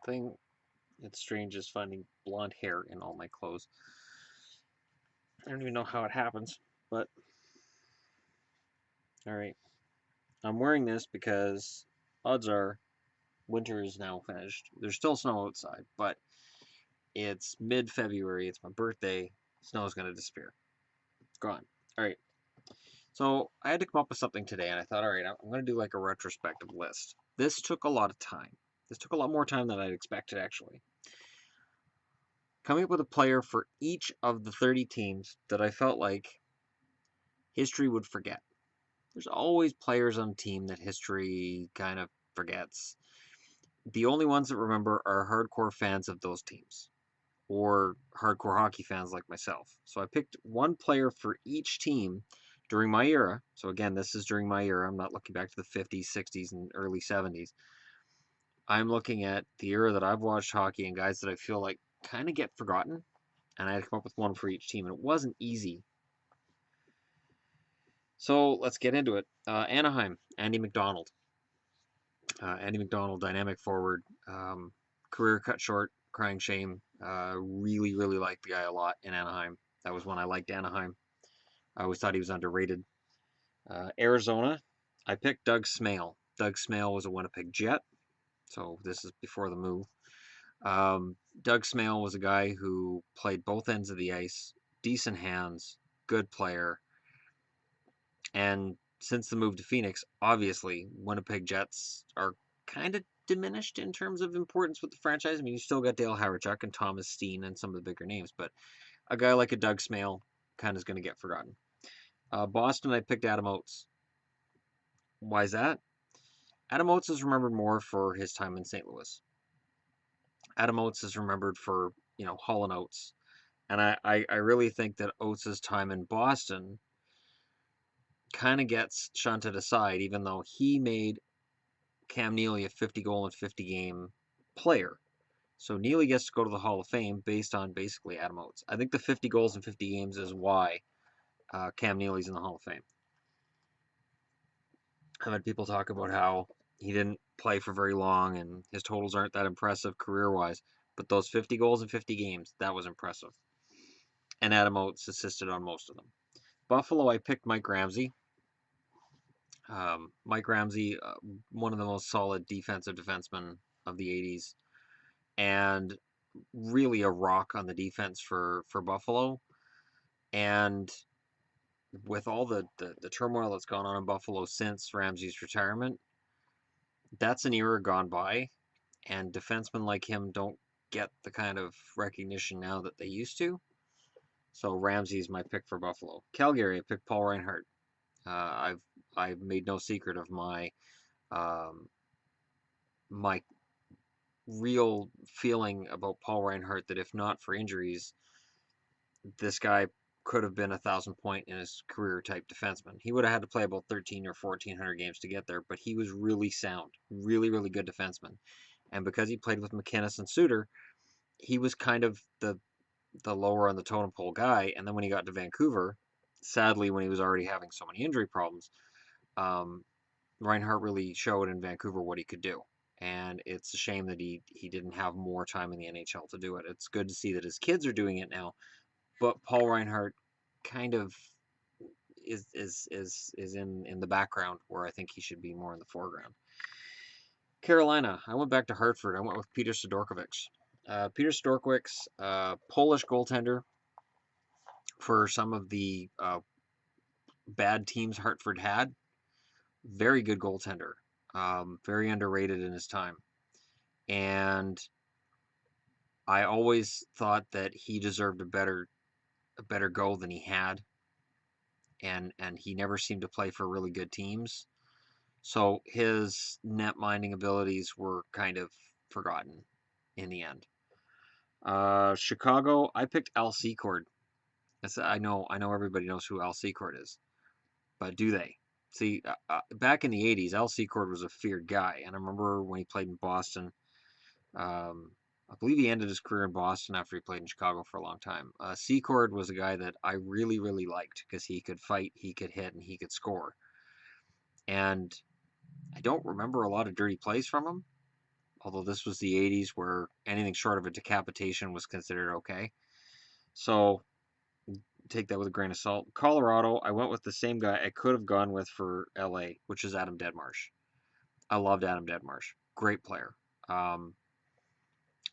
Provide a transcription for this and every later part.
thing that's strange is finding blonde hair in all my clothes. I don't even know how it happens, but alright. I'm wearing this because odds are winter is now finished. There's still snow outside, but it's mid-February. It's my birthday. Snow is going to disappear. It's gone. Alright. So I had to come up with something today, and I thought, alright, I'm going to do like a retrospective list. This took a lot of time. This took a lot more time than I'd expected, actually. Coming up with a player for each of the 30 teams that I felt like history would forget. There's always players on a team that history kind of forgets. The only ones that remember are hardcore fans of those teams, or hardcore hockey fans like myself. So I picked one player for each team during my era. So again, this is during my era. I'm not looking back to the 50s, 60s, and early 70s. I'm looking at the era that I've watched hockey and guys that I feel like kind of get forgotten. And I had to come up with one for each team, and it wasn't easy. So let's get into it. Anaheim, Andy McDonald. Andy McDonald, dynamic forward, career cut short, crying shame. Really, really liked the guy a lot in Anaheim. That was when I liked Anaheim. I always thought he was underrated. Arizona, I picked Doug Smale. Doug Smale was a Winnipeg Jet, so this is before the move. Doug Smale was a guy who played both ends of the ice, decent hands, good player, and since the move to Phoenix, obviously Winnipeg Jets are kind of diminished in terms of importance with the franchise. I mean, you still got Dale Hawerchuk and Thomas Steen and some of the bigger names, but a guy like a Doug Smale kind of is going to get forgotten. Boston, I picked Adam Oates. Why is that? Adam Oates is remembered more for his time in St. Louis. Adam Oates is remembered for, Hall & Oates. And I really think that Oates' time in Boston kind of gets shunted aside, even though he made Cam Neely a 50-goal and 50-game player. So Neely gets to go to the Hall of Fame based on basically Adam Oates. I think the 50 goals in 50 games is why Cam Neely's in the Hall of Fame. I've had people talk about how he didn't play for very long and his totals aren't that impressive career-wise, but those 50 goals in 50 games, that was impressive. And Adam Oates assisted on most of them. Buffalo, I picked Mike Ramsey. Mike Ramsey, one of the most solid defensive defensemen of the 80s, and really a rock on the defense for Buffalo. And with all the turmoil that's gone on in Buffalo since Ramsey's retirement, that's an era gone by, and defensemen like him don't get the kind of recognition now that they used to. So Ramsey's my pick for Buffalo. Calgary, I picked Paul Reinhart. I've made no secret of my my real feeling about Paul Reinhart, that if not for injuries, this guy could have been 1,000-point in his career type defenseman. He would have had to play about 13 or 1,400 games to get there, but he was really sound, really, really good defenseman. And because he played with McInnes and Suter, he was kind of the lower on the totem pole guy. And then when he got to Vancouver, sadly, when he was already having so many injury problems, Reinhart really showed in Vancouver what he could do. And it's a shame that he didn't have more time in the NHL to do it. It's good to see that his kids are doing it now, but Paul Reinhart kind of is in the background where I think he should be more in the foreground. Carolina, I went back to Hartford. I went with Peter Sidorkiewicz. Peter Sidorkiewicz, Polish goaltender for some of the bad teams Hartford had. Very good goaltender. Very underrated in his time. And I always thought that he deserved a better go than he had. And he never seemed to play for really good teams. So his net minding abilities were kind of forgotten in the end. Chicago, I picked Al Secord. I know everybody knows who Al Secord is, but do they? See, back in the 80s, Al Secord was a feared guy, and I remember when he played in Boston. I believe he ended his career in Boston after he played in Chicago for a long time. Secord was a guy that I really, really liked because he could fight, he could hit, and he could score. And I don't remember a lot of dirty plays from him, although this was the 80s where anything short of a decapitation was considered okay. So take that with a grain of salt. Colorado, I went with the same guy I could have gone with for LA, which is Adam Deadmarsh. I loved Adam Deadmarsh. Great player. Um,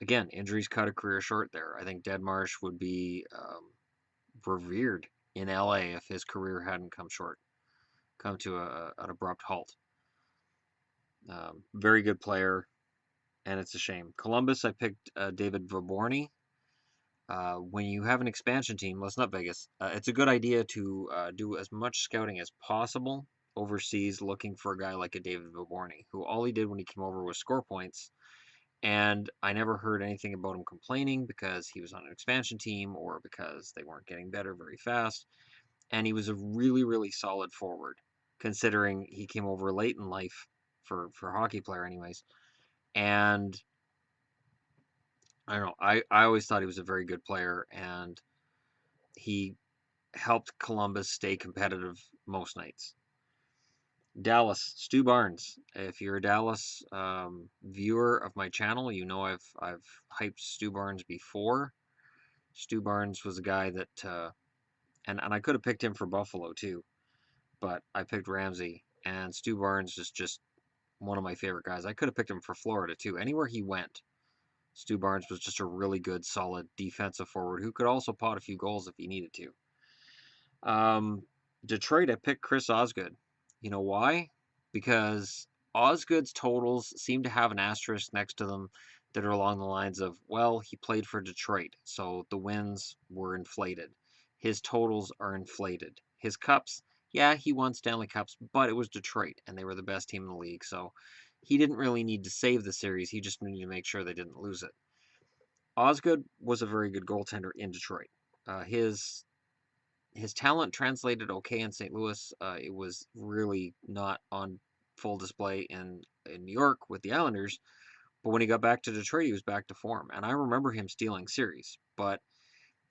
Again, injuries cut a career short there. I think Deadmarsh would be revered in LA if his career hadn't come to an abrupt halt. Very good player, and it's a shame. Columbus, I picked David Vaborny. When you have an expansion team, well, it's not Vegas. It's a good idea to do as much scouting as possible overseas, looking for a guy like a David Vaborny, who all he did when he came over was score points. And I never heard anything about him complaining because he was on an expansion team or because they weren't getting better very fast. And he was a really, really solid forward, considering he came over late in life for a hockey player, anyways. And I don't know. I always thought he was a very good player, and he helped Columbus stay competitive most nights. Dallas, Stu Barnes. If you're a Dallas viewer of my channel, you know I've hyped Stu Barnes before. Stu Barnes was a guy that, and I could have picked him for Buffalo too, but I picked Ramsey, and Stu Barnes is just one of my favorite guys. I could have picked him for Florida too. Anywhere he went, Stu Barnes was just a really good, solid defensive forward who could also pot a few goals if he needed to. Detroit, I picked Chris Osgood. You know why? Because Osgood's totals seem to have an asterisk next to them that are along the lines of, well, he played for Detroit, so the wins were inflated. His totals are inflated. His cups, yeah, he won Stanley Cups, but it was Detroit, and they were the best team in the league, so he didn't really need to save the series. He just needed to make sure they didn't lose it. Osgood was a very good goaltender in Detroit. His talent translated okay in St. Louis. It was really not on full display in New York with the Islanders. But when he got back to Detroit, he was back to form. And I remember him stealing series. But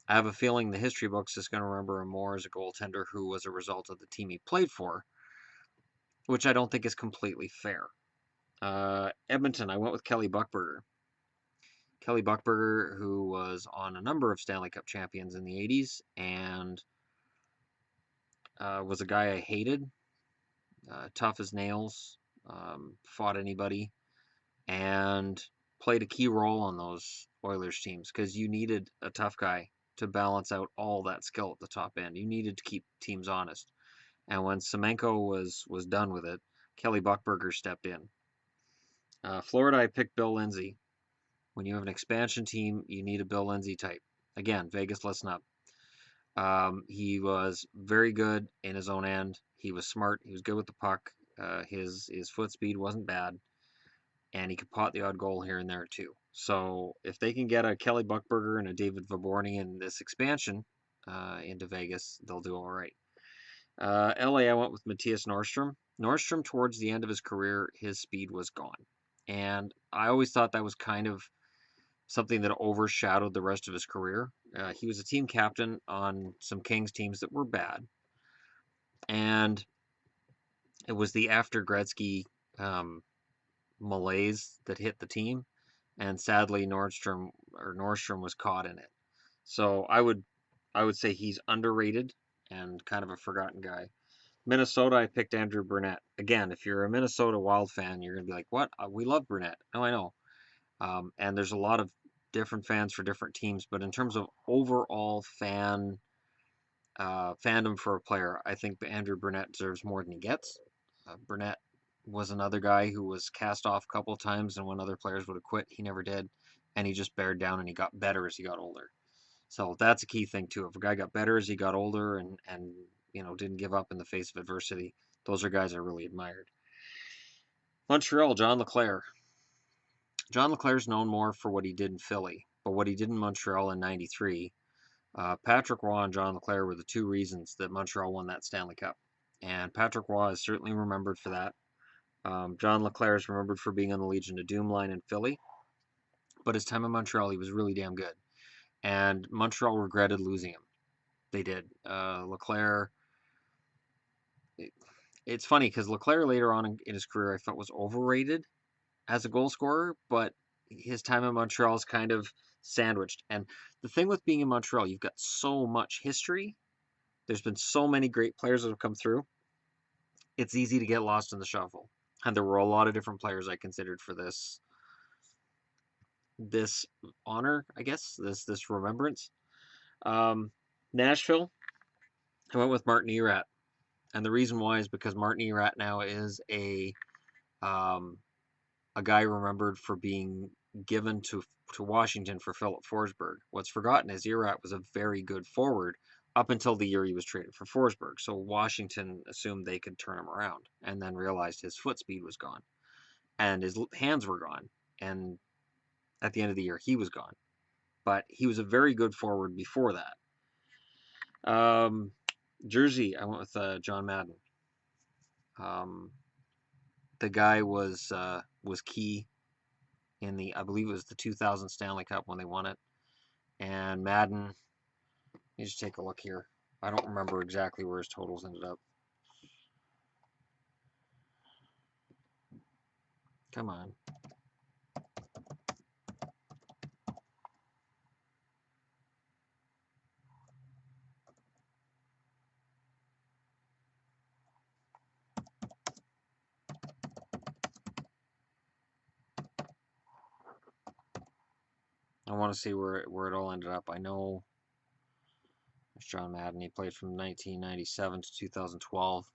I have a feeling the history books is going to remember him more as a goaltender who was a result of the team he played for, which I don't think is completely fair. Edmonton, I went with Kelly Buchberger. Kelly Buchberger, who was on a number of Stanley Cup champions in the 80s and was a guy I hated. Tough as nails, fought anybody, and played a key role on those Oilers teams because you needed a tough guy to balance out all that skill at the top end. You needed to keep teams honest. And when Semenko was done with it, Kelly Buchberger stepped in. Florida, I picked Bill Lindsay. When you have an expansion team, you need a Bill Lindsay type. Again, Vegas, listen up. He was very good in his own end. He was smart. He was good with the puck. His foot speed wasn't bad, and he could pot the odd goal here and there too. So if they can get a Kelly Buchberger and a David Vaborny in this expansion into Vegas, they'll do all right. LA, I went with Matthias Norstrom. Norstrom, towards the end of his career, his speed was gone, and I always thought that was kind of something that overshadowed the rest of his career. He was a team captain on some Kings teams that were bad, and it was the after Gretzky malaise that hit the team, and sadly Nordstrom was caught in it. So I would say he's underrated and kind of a forgotten guy. Minnesota, I picked Andrew Burnett. Again, if you're a Minnesota Wild fan, you're gonna be like, "What? We love Burnett." No, I know. And there's a lot of different fans for different teams, but in terms of overall fandom for a player, I think Andrew Burnett deserves more than he gets. Burnett was another guy who was cast off a couple of times, and when other players would have quit, he never did, and he just bared down and he got better as he got older. So that's a key thing too. If a guy got better as he got older and didn't give up in the face of adversity, those are guys I really admired. Montreal, John LeClair. John LeClair's known more for what he did in Philly, but what he did in Montreal in '93. Patrick Roy and John LeClair were the two reasons that Montreal won that Stanley Cup. And Patrick Roy is certainly remembered for that. John LeClair is remembered for being on the Legion of Doom line in Philly. But his time in Montreal, he was really damn good. And Montreal regretted losing him. They did. LeClair, it's funny because LeClair later on in his career I felt was overrated. as a goal scorer, but his time in Montreal is kind of sandwiched. And the thing with being in Montreal, you've got so much history. There's been so many great players that have come through. It's easy to get lost in the shuffle. And there were a lot of different players I considered for this honor, I guess, this remembrance. Um, Nashville, I went with Martin Erat, and the reason why is because Martin Erat now is um, a guy remembered for being given to Washington for Philip Forsberg. What's forgotten is Erat was a very good forward up until the year he was traded for Forsberg. So Washington assumed they could turn him around, and then realized his foot speed was gone and his hands were gone, and at the end of the year he was gone. But he was a very good forward before that. Jersey, I went with John Madden. Um, the guy was key in the, I believe it was the 2000 Stanley Cup when they won it. And Madden, let me just take a look here. I don't remember exactly where his totals ended up. Come on. I want to see where it all ended up. I know there's John Madden. He played from 1997 to 2012.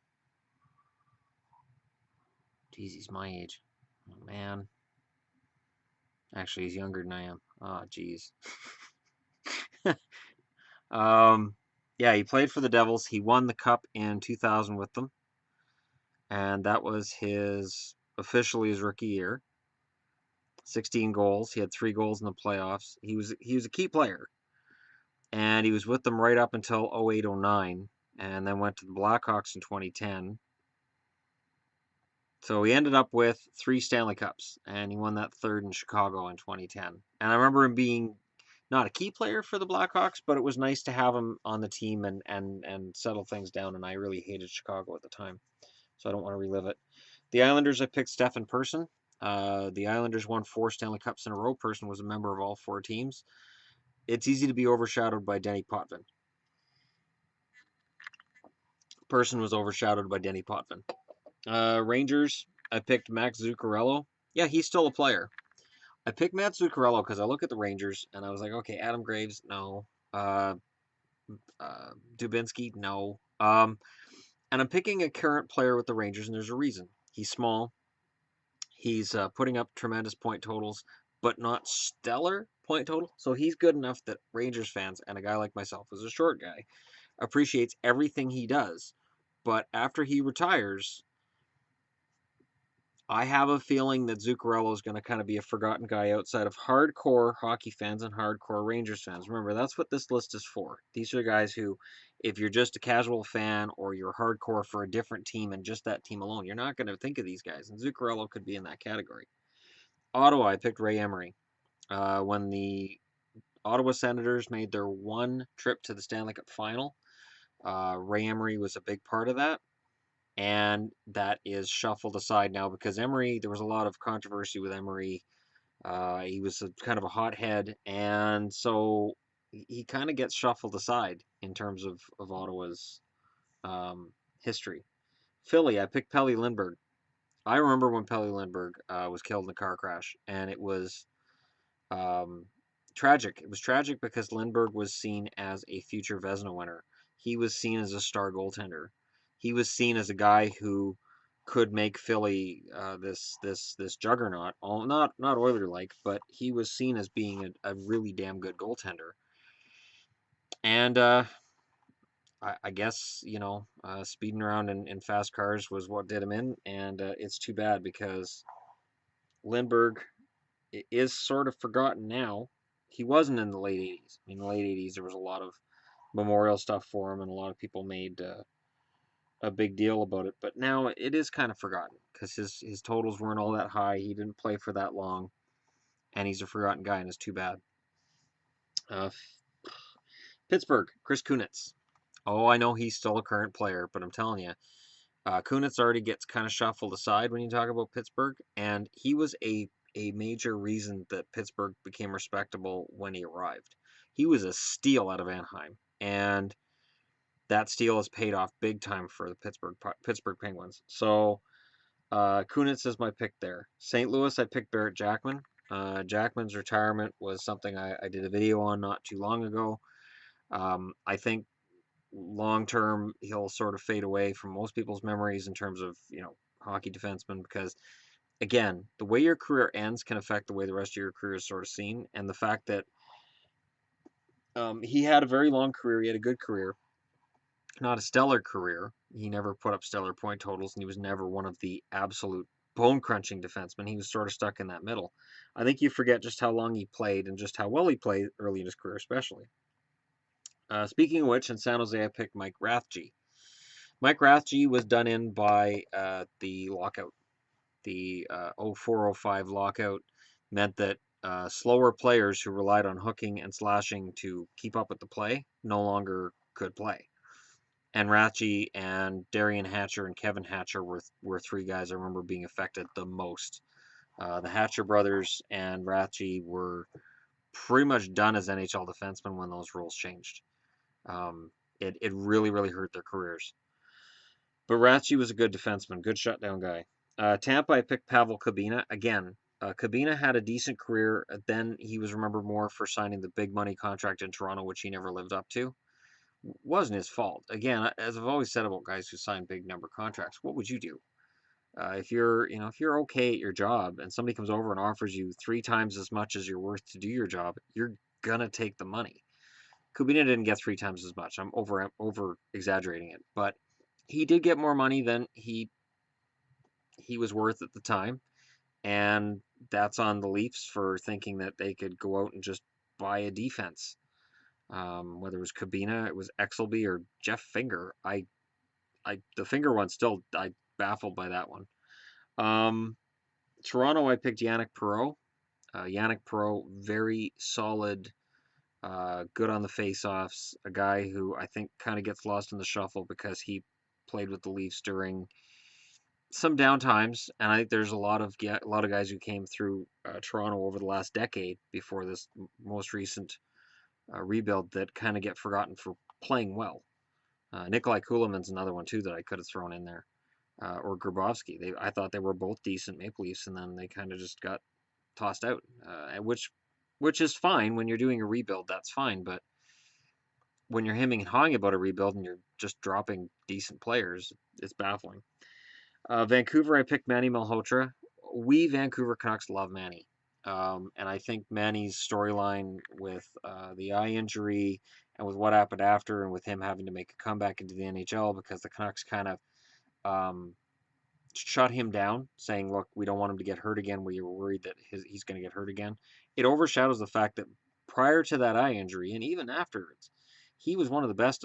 Geez, he's my age. Oh, man. Actually, he's younger than I am. Oh, geez. Yeah, he played for the Devils. He won the cup in 2000 with them, and that was his officially his rookie year. 16 goals. He had 3 goals in the playoffs. He was a key player, and he was with them right up until 08-09, and then went to the Blackhawks in 2010. So he ended up with 3 Stanley Cups, and he won that third in Chicago in 2010. And I remember him being not a key player for the Blackhawks, but it was nice to have him on the team and settle things down. And I really hated Chicago at the time, so I don't want to relive it. The Islanders, I picked Stefan Persson. The Islanders won 4 Stanley Cups in a row. Persson was a member of all 4 teams. It's easy to be overshadowed by Denny Potvin. Persson was overshadowed by Denny Potvin. Rangers, I picked Max Zuccarello. Yeah, he's still a player. I picked Matt Zuccarello because I look at the Rangers and I was like, okay, Adam Graves, no. Uh, Dubinsky, no. And I'm picking a current player with the Rangers, and there's a reason. He's small. He's putting up tremendous point totals, but not stellar point total. So he's good enough that Rangers fans and a guy like myself, who's a short guy, appreciates everything he does. But after he retires, I have a feeling that Zuccarello is going to kind of be a forgotten guy outside of hardcore hockey fans and hardcore Rangers fans. Remember, that's what this list is for. These are guys who, if you're just a casual fan or you're hardcore for a different team and just that team alone, you're not going to think of these guys. And Zuccarello could be in that category. Ottawa, I picked Ray Emery. When the Ottawa Senators made their one trip to the Stanley Cup final, Ray Emery was a big part of that. And that is shuffled aside now because Emery, there was a lot of controversy with Emery. He was kind of a hothead, and so he kind of gets shuffled aside in terms of Ottawa's history. Philly, I picked Pelle Lindbergh. I remember when Pelle Lindbergh was killed in a car crash, and it was um, tragic. It was tragic because Lindbergh was seen as a future Vezina winner. He was seen as a star goaltender. He was seen as a guy who could make Philly this juggernaut. All not Oiler like, but he was seen as being a really damn good goaltender. And I guess speeding around in fast cars was what did him in, and it's too bad because Lindbergh is sort of forgotten now. He wasn't in the late 80s. In the late 80s, there was a lot of memorial stuff for him, and a lot of people made a big deal about it. But now it is kind of forgotten because his totals weren't all that high. He didn't play for that long, and he's a forgotten guy, and it's too bad. Uh, Pittsburgh, Chris Kunitz. Oh, I know he's still a current player, but I'm telling you, Kunitz already gets kind of shuffled aside when you talk about Pittsburgh, and he was a major reason that Pittsburgh became respectable when he arrived. He was a steal out of Anaheim, and that steal has paid off big time for the Pittsburgh Penguins. So Kunitz is my pick there. St. Louis, I picked Barrett Jackman. Jackman's retirement was something I did a video on not too long ago. I think long term he'll sort of fade away from most people's memories in terms of hockey defensemen, because again, the way your career ends can affect the way the rest of your career is sort of seen, and the fact that he had a very long career, he had a good career, not a stellar career. He never put up stellar point totals, and he was never one of the absolute bone crunching defensemen. He was sort of stuck in that middle. I think you forget just how long he played and just how well he played early in his career, especially. Speaking of which, in San Jose, I picked Mike Rathje. Mike Rathje was done in by the lockout. The 04-05 lockout meant that slower players who relied on hooking and slashing to keep up with the play no longer could play. And Rathje and Darian Hatcher and Kevin Hatcher were three guys I remember being affected the most. The Hatcher brothers and Rathje were pretty much done as NHL defensemen when those rules changed. It really, really hurt their careers. But Rathje was a good defenseman, good shutdown guy. Tampa, I picked Pavel Kabina. Again, Kabina had a decent career. Then he was remembered more for signing the big money contract in Toronto, which he never lived up to. Wasn't his fault. Again, as I've always said about guys who sign big number contracts, what would you do? If you're okay at your job and somebody comes over and offers you 3 times as much as you're worth to do your job, you're gonna take the money. Kubina didn't get 3 times as much. I'm over exaggerating it, but he did get more money than he was worth at the time, and that's on the Leafs for thinking that they could go out and just buy a defense. Whether it was Kabina, it was Exelby, or Jeff Finger. The Finger one still, I baffled by that one. Toronto, I picked Yannick Perreault. Yannick Perreault, very solid, good on the face-offs. A guy who I think kind of gets lost in the shuffle because he played with the Leafs during some downtimes, and I think there's a lot of guys who came through Toronto over the last decade before this most recent rebuild that kind of get forgotten for playing well. Nikolai Kulemin's another one too that I could have thrown in there, or Grabovski. I thought they were both decent Maple Leafs, and then they kind of just got tossed out, which is fine when you're doing a rebuild. That's fine, but when you're hemming and hawing about a rebuild and you're just dropping decent players, it's baffling. Vancouver, I picked Manny Malhotra. We Vancouver Canucks love Manny. And I think Manny's storyline with the eye injury and with what happened after, and with him having to make a comeback into the NHL because the Canucks kind of shut him down, saying, look, we don't want him to get hurt again. We were worried that he's going to get hurt again. It overshadows the fact that prior to that eye injury, and even afterwards, he was one of the best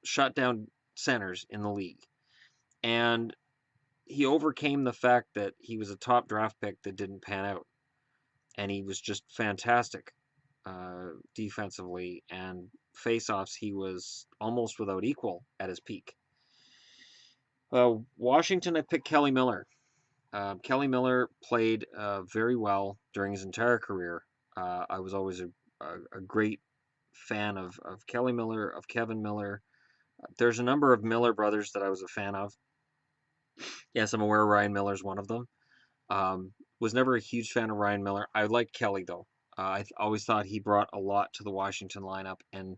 shutdown centers in the league. And he overcame the fact that he was a top draft pick that didn't pan out. And he was just fantastic defensively, and face-offs he was almost without equal at his peak. Washington, I picked Kelly Miller. Kelly Miller played very well during his entire career. I was always a great fan of Kelly Miller, of Kevin Miller. There's a number of Miller brothers that I was a fan of. Yes, I'm aware Ryan Miller's one of them. Was never a huge fan of Ryan Miller. I liked Kelly, though. I always thought he brought a lot to the Washington lineup. And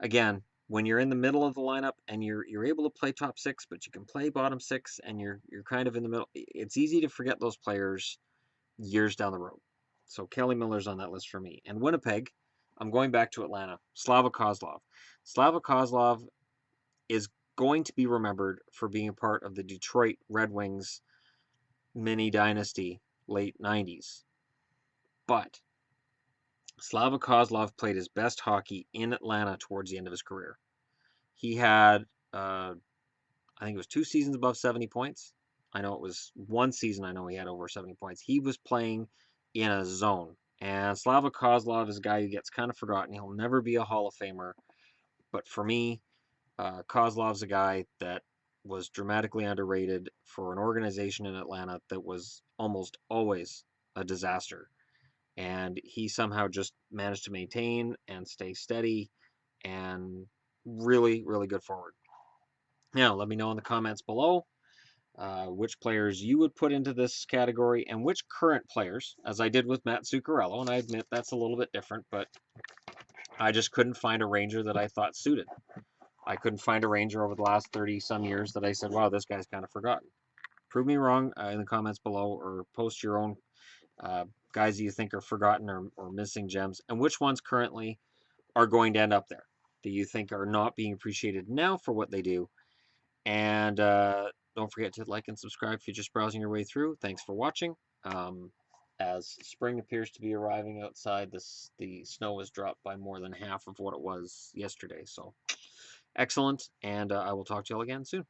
again, when you're in the middle of the lineup and you're able to play top six, but you can play bottom six, and you're kind of in the middle, it's easy to forget those players years down the road. So Kelly Miller's on that list for me. And Winnipeg, I'm going back to Atlanta. Slava Kozlov. Slava Kozlov is going to be remembered for being a part of the Detroit Red Wings mini dynasty late 90s. But Slava Kozlov played his best hockey in Atlanta towards the end of his career. He had, I think it was 2 seasons above 70 points. I know it was 1 season I know he had over 70 points. He was playing in a zone. And Slava Kozlov is a guy who gets kind of forgotten. He'll never be a Hall of Famer. But for me, Kozlov's a guy that was dramatically underrated for an organization in Atlanta that was almost always a disaster. And he somehow just managed to maintain and stay steady and really, really good forward. Now, let me know in the comments below which players you would put into this category and which current players, as I did with Matt Zuccarello, and I admit that's a little bit different, but I just couldn't find a Ranger that I thought suited. I couldn't find a Ranger over the last 30 some years that I said, wow, this guy's kind of forgotten. Prove me wrong in the comments below, or post your own guys that you think are forgotten or missing gems, and which ones currently are going to end up there that you think are not being appreciated now for what they do. And don't forget to like and subscribe if you're just browsing your way through. Thanks for watching. As spring appears to be arriving outside, the snow has dropped by more than half of what it was yesterday. So excellent, and I will talk to you all again soon.